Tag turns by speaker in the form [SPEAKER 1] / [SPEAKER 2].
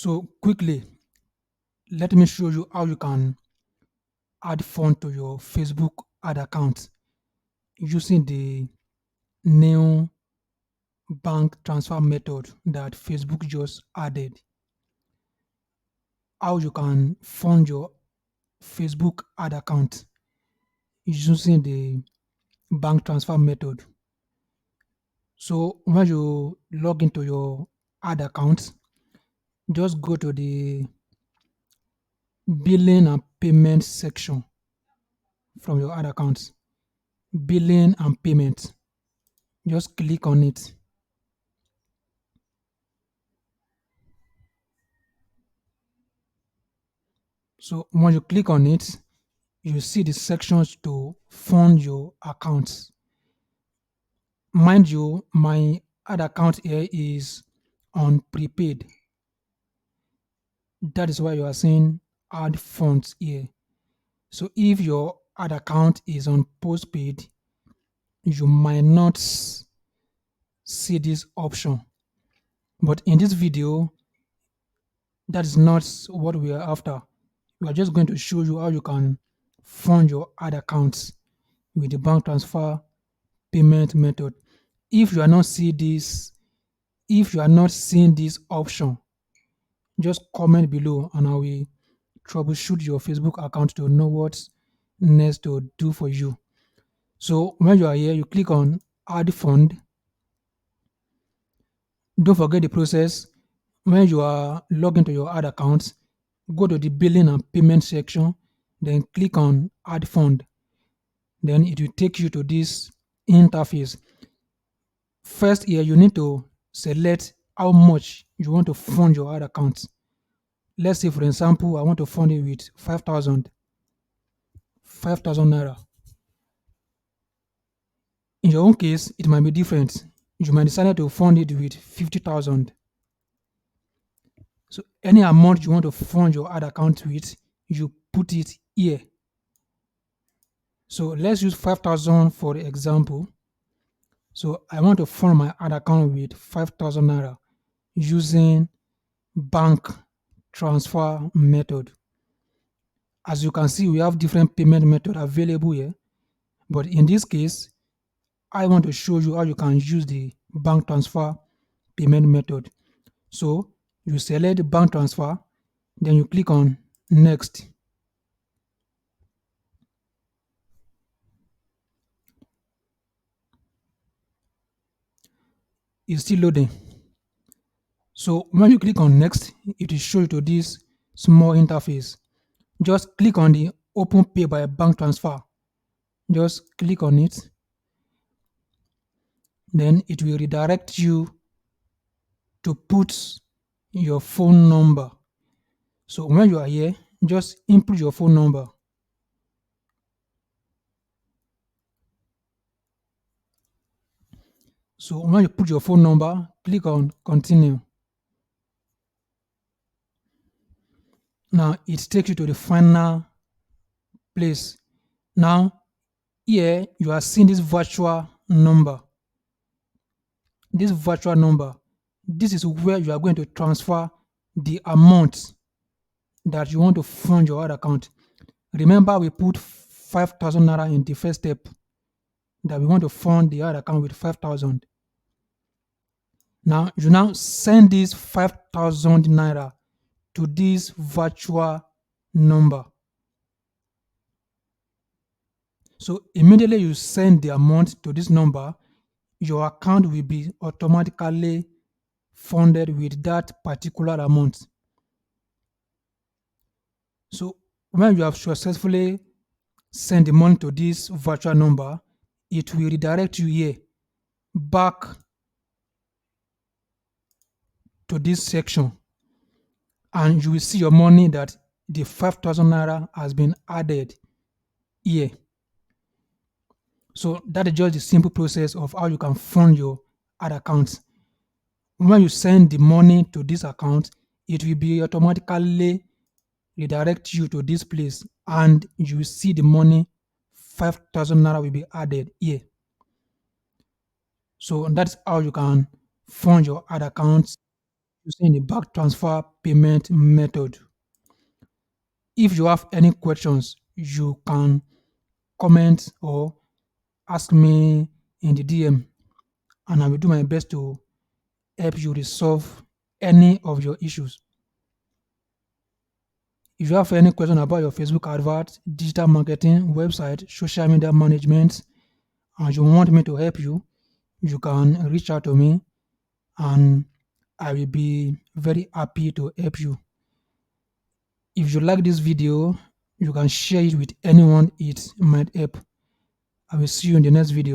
[SPEAKER 1] So quickly, let me show you how you can add fund to your Facebook ad account using the new bank transfer method that Facebook just added. How you can fund your Facebook ad account using the bank transfer method. So when you log into your ad account, just go to the billing and payment section from your ad account. Billing and payment. Just click on it. So when you click on it, you see the sections to fund your accounts. Mind you, my ad account here is on prepaid. That is why you are seeing add funds here. So if your ad account is on postpaid, you might not see this option. But in this video, that is not what we are after. We are just going to show you how you can fund your ad accounts with the bank transfer payment method. If you are not seeing this, if you are not seeing this option, just comment below and I will troubleshoot your Facebook account to know what's next to do for you. So when you are here, you click on add fund. Don't forget the process. When you are logged into your ad account, go to the billing and payment section, then click on add fund. Then it will take you to this interface. First here, you need to select how much you want to fund your ad account. Let's say, for example, I want to fund it with 5,000 naira. In your own case, it might be different. You might decide to fund it with 50,000. So any amount you want to fund your ad account with, you put it here. So let's use 5,000 for example. So I want to fund my ad account with 5,000 naira using bank transfer method. As you can see, we have different payment method available here. But in this case, I want to show you how you can use the bank transfer payment method. So you select bank transfer, then you click on next. It's still loading. So when you click on next, it will show you to this small interface. Just click on the open pay by bank transfer. Just click on it. Then it will redirect you to put your phone number. So when you are here, just input your phone number. So when you put your phone number, click on continue. Now it takes you to the final place. Now here you are seeing this virtual number. This virtual number, this is where you are going to transfer the amount that you want to fund your ad account. Remember, we put 5,000 naira in the first step, that we want to fund the ad account with 5,000. Now you now send this 5,000 naira to this virtual number. So immediately you send the amount to this number, your account will be automatically funded with that particular amount. So when you have successfully sent the money to this virtual number, it will redirect you here back to this section, and you will see your money that the 5,000 naira has been added here. So that is just the simple process of how you can fund your ad account. When you send the money to this account, it will be automatically redirect you to this place, and you will see the money 5,000 naira will be added here. So that's how you can fund your ad accounts using the bank transfer payment method. If you have any questions, you can comment or ask me in the DM, and I will do my best to help you resolve any of your issues. If you have any question about your Facebook advert, digital marketing, website, social media management, and you want me to help you, you can reach out to me and I will be very happy to help you. If you like this video, you can share it with anyone it might help. I will see you in the next videos.